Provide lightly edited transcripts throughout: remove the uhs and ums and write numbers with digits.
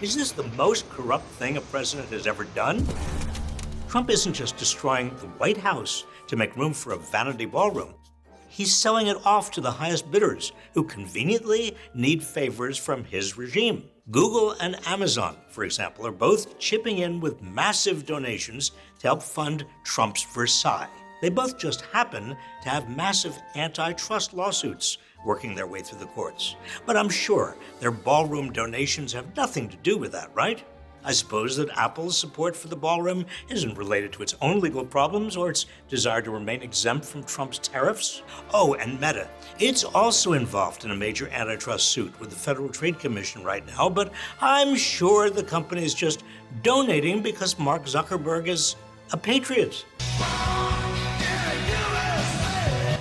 Is this the most corrupt thing a president has ever done? Trump isn't just destroying the White House to make room for a vanity ballroom. He's selling it off to the highest bidders who conveniently need favors from his regime. Google and Amazon, for example, are both chipping in with massive donations to help fund Trump's Versailles. They both just happen to have massive antitrust lawsuits working their way through the courts. But I'm sure their ballroom donations have nothing to do with that, right? I suppose that Apple's support for the ballroom isn't related to its own legal problems or its desire to remain exempt from Trump's tariffs. Oh, and Meta. It's also involved in a major antitrust suit with the Federal Trade Commission right now, but I'm sure the company is just donating because Mark Zuckerberg is a patriot.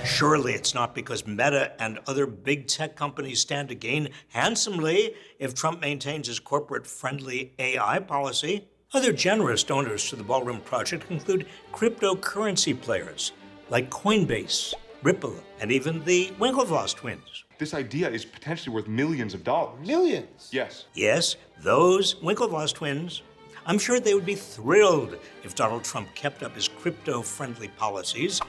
Surely it's not because Meta and other big tech companies stand to gain handsomely if Trump maintains his corporate-friendly AI policy. Other generous donors to the Ballroom project include cryptocurrency players like Coinbase, Ripple, and even the Winklevoss twins. This idea is potentially worth millions of dollars. Millions? Yes. Yes, those Winklevoss twins. I'm sure they would be thrilled if Donald Trump kept up his crypto-friendly policies,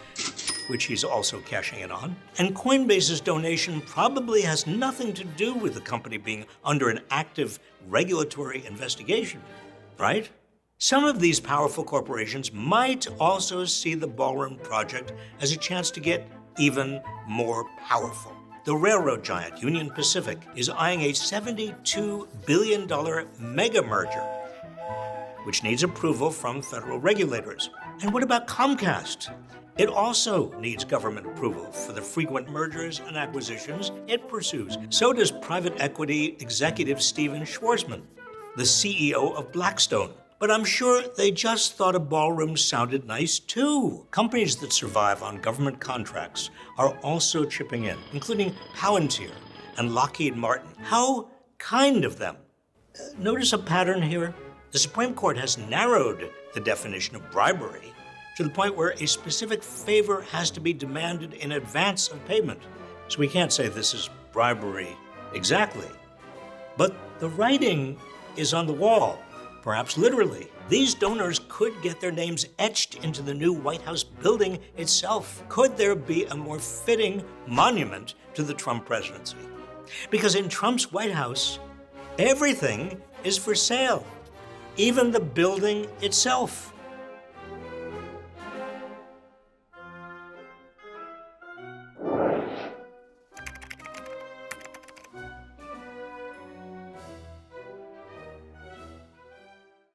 which he's also cashing in on. And Coinbase's donation probably has nothing to do with the company being under an active regulatory investigation, right? Some of these powerful corporations might also see the Ballroom project as a chance to get even more powerful. The railroad giant Union Pacific is eyeing a $72 billion mega merger, which needs approval from federal regulators. And what about Comcast? It also needs government approval for the frequent mergers and acquisitions it pursues. So does private equity executive Steven Schwarzman, the CEO of Blackstone. But I'm sure they just thought a ballroom sounded nice too. Companies that survive on government contracts are also chipping in, including Palantir and Lockheed Martin. How kind of them. Notice a pattern here? The Supreme Court has narrowed the definition of bribery to the point where a specific favor has to be demanded in advance of payment. So we can't say this is bribery exactly. But the writing is on the wall, perhaps literally. These donors could get their names etched into the new White House building itself. Could there be a more fitting monument to the Trump presidency? Because in Trump's White House, everything is for sale. Even the building itself.